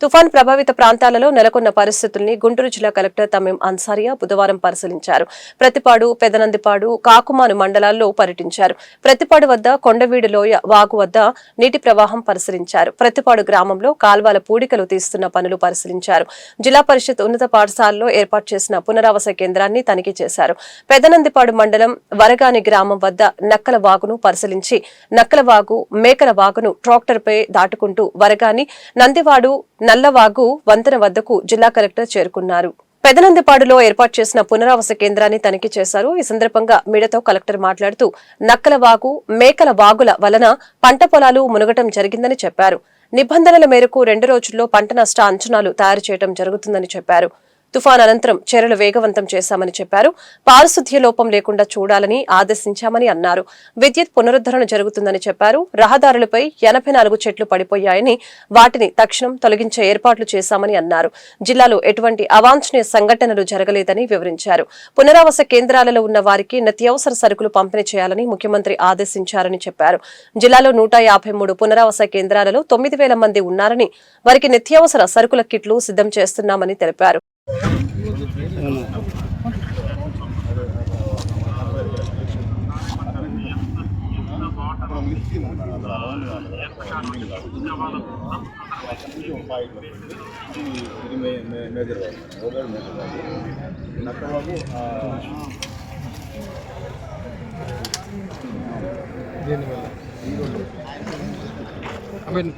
తుఫాన్ ప్రభావిత ప్రాంతాలలో నెలకొన్న పరిస్థితుల్ని గుంటూరు జిల్లా కలెక్టర్ తమీం అన్సారియా బుధవారం పరిశీలించారు. ప్రతిపాడు, పెదనందిపాడు, కాకుమాను మండలాల్లో పర్యటించారు. ప్రతిపాడు వద్ద కొండవీడు లోయ వాగు వద్ద నీటి ప్రవాహం పరిశీలించారు. ప్రతిపాడు గ్రామంలో కాల్వల పూడికలు తీస్తున్న పనులు పరిశీలించారు. జిల్లా పరిషత్ ఉన్నత పాఠశాలలో ఏర్పాటు చేసిన పునరావాస కేంద్రాన్ని తనిఖీ చేశారు. పెదనందిపాడు మండలం వరగాని గ్రామం వద్ద నక్కల వాగును పరిశీలించి నక్కల వాగు, మేకల వాగును ట్రాక్టర్పై దాటుకుంటూ వరగాని, నందివాడు, నల్లవాగు వంతెన వద్దకు జిల్లా కలెక్టర్ చేరుకున్నారు. పెదనందిపాడులో ఏర్పాటు చేసిన పునరావాస కేంద్రాన్ని తనిఖీ చేశారు. ఈ సందర్భంగా మీడియాతో కలెక్టర్ మాట్లాడుతూ నక్కల వాగు, మేకల వాగుల వలన పంట పొలాలు మునగటం జరిగిందని చెప్పారు. నిబంధనల మేరకు 2 రోజుల్లో పంట నష్ట అంచనాలు తయారు చేయడం జరుగుతుందని చెప్పారు. తుఫాన్ అనంతరం చర్యలు వేగవంతం చేశామని చెప్పారు. పారిశుద్ధ్య లోపం లేకుండా చూడాలని ఆదేశించామని అన్నారు. విద్యుత్ పునరుద్ధరణ జరుగుతుందని చెప్పారు. రహదారులపై 84 చెట్లు పడిపోయాయని వాటిని తక్షణం తొలగించే ఏర్పాట్లు చేశామని అన్నారు. జిల్లాలో ఎటువంటి అవాంఛనీయ సంఘటనలు జరగలేదని వివరించారు. పునరావాస కేంద్రాలలో ఉన్న వారికి నిత్యావసర సరుకులు పంపిణీ చేయాలని ముఖ్యమంత్రి ఆదేశించారని చెప్పారు. జిల్లాలో 153 పునరావాస కేంద్రాలలో 9,000 మంది ఉన్నారని వారికి నిత్యావసర సరుకుల కిట్లు సిద్ధం చేస్తున్నామని తెలిపారు.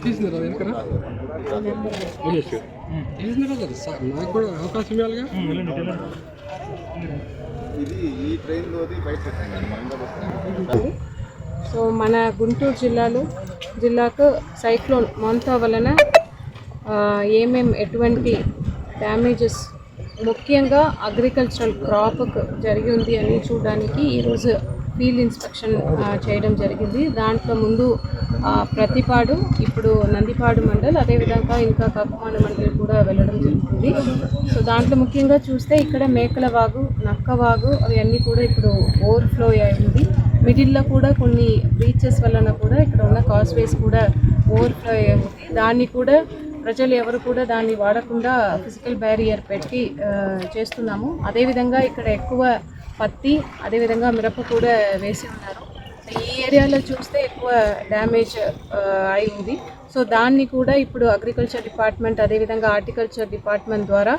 తీసినారా వెనకరా తీసినారా కదా సార్, నాకు కూడా అవకాశం ఇవ్వాలిగా. సో మన గుంటూరు జిల్లాకు సైక్లోన్ మోంతా వలన ఎటువంటి డ్యామేజెస్ ముఖ్యంగా అగ్రికల్చరల్ క్రాప్కు జరిగి ఉంది అని చూడడానికి ఈరోజు ఫీల్డ్ ఇన్స్పెక్షన్ చేయడం జరిగింది. దాంట్లో ముందు ప్రతిపాడు, ఇప్పుడు నందిపాడు మండల్, అదేవిధంగా ఇంకా కాకుమాను మండల్ కూడా వెళ్ళడం జరుగుతుంది. సో దాంట్లో ముఖ్యంగా చూస్తే ఇక్కడ మేకల వాగు, నక్క వాగు అవన్నీ కూడా ఇప్పుడు ఓవర్ఫ్లో అయింది. మిడిల్లో కూడా కొన్ని బీచెస్ వలన కూడా ఇక్కడ ఉన్న కాస్వేస్ కూడా ఓవర్ఫ్లో అయ్యింది. దాన్ని కూడా ప్రజలు ఎవరు కూడా దాన్ని వాడకుండా ఫిజికల్ బ్యారియర్ పెట్టి చేస్తున్నాము. అదేవిధంగా ఇక్కడ ఎక్కువ పత్తి, అదేవిధంగా మిరప కూడా వేసి ఉన్నారు. ఈ ఏరియాలో చూస్తే ఎక్కువ డ్యామేజ్ అయి ఉంది. సో దాన్ని కూడా ఇప్పుడు అగ్రికల్చర్ డిపార్ట్మెంట్, అదేవిధంగా హార్టికల్చర్ డిపార్ట్మెంట్ ద్వారా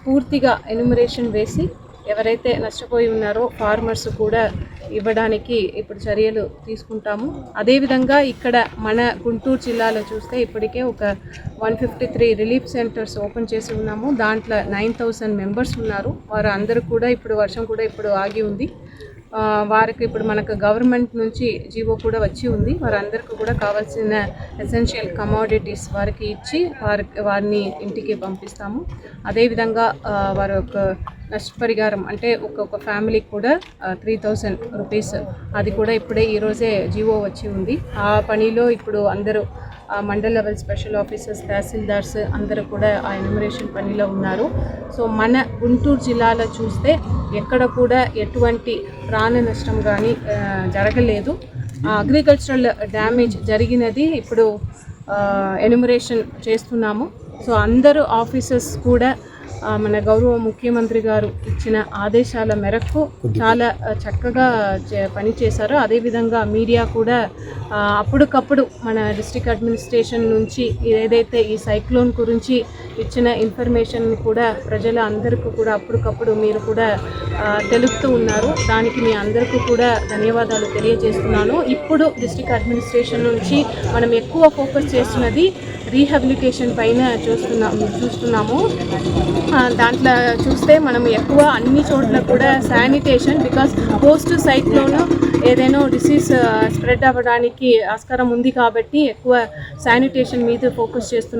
పూర్తిగా ఎన్యూమరేషన్ వేసి ఎవరైతే నష్టపోయి ఉన్నారో ఫార్మర్స్ కూడా ఇవ్వడానికి ఇప్పుడు చర్యలు తీసుకుంటాము. అదేవిధంగా ఇక్కడ మన గుంటూరు జిల్లాలో చూస్తే ఇప్పటికే ఒక 153 రిలీఫ్ సెంటర్స్ ఓపెన్ చేసి ఉన్నాము. దాంట్లో 9,000 మెంబర్స్ ఉన్నారు. వారు అందరూ కూడా ఇప్పుడు వర్షం కూడా ఇప్పుడు ఆగి ఉంది. వారికి ఇప్పుడు మనకు గవర్నమెంట్ నుంచి జీవో కూడా వచ్చి ఉంది. వారందరికీ కూడా కావాల్సిన ఎసెన్షియల్ కమోడిటీస్ వారికి ఇచ్చి వారిని ఇంటికి పంపిస్తాము. అదేవిధంగా వారి యొక్క నష్టపరిహారం అంటే ఒక్కొక్క ఫ్యామిలీకి కూడా 3,000 రూపీస్ అది కూడా ఇప్పుడే ఈరోజే జీవో వచ్చి ఉంది. ఆ పనిలో ఇప్పుడు అందరూ mandal level special officers, tahsildars అందరూ కూడా ఆ ఎన్యూమరేషన్ పనిలో ఉన్నారు. సో మన గుంటూరు జిల్లాలో చూస్తే ఎక్కడ కూడా ఎటువంటి ప్రాణ నష్టం కానీ జరగలేదు. అగ్రికల్చరల్ డ్యామేజ్ జరిగినది ఇప్పుడు ఎన్యూమరేషన్ చేస్తున్నాము. సో అందరూ ఆఫీసర్స్ కూడా మన గౌరవ ముఖ్యమంత్రి గారు ఇచ్చిన ఆదేశాల మేరకు చాలా చక్కగా పనిచేశారు. అదేవిధంగా మీడియా కూడా అప్పటికప్పుడు మన డిస్ట్రిక్ట్ అడ్మినిస్ట్రేషన్ నుంచి ఏదైతే ఈ సైక్లోన్ గురించి ఇచ్చిన ఇన్ఫర్మేషన్ కూడా ప్రజల అందరికీ కూడా అప్పటికప్పుడు మీరు కూడా తెలుపుతూ ఉన్నారు. దానికి మీ అందరికీ కూడా ధన్యవాదాలు తెలియజేస్తున్నాను. ఇప్పుడు డిస్ట్రిక్ట్ అడ్మినిస్ట్రేషన్ నుంచి మనం ఎక్కువ ఫోకస్ చేస్తున్నది రీహాబిలిటేషన్ పైన చూస్తున్నాము. దాంట్లో చూస్తే మనం ఎక్కువ అన్ని చోట్ల కూడా శానిటేషన్, బికాస్ పోస్ట్ సైక్లోన్ ఏదైనా డిసీజ్ స్ప్రెడ్ అవ్వడానికి ఆస్కారం ఉంది కాబట్టి ఎక్కువ శానిటేషన్ మీద ఫోకస్ చేస్తున్నాం.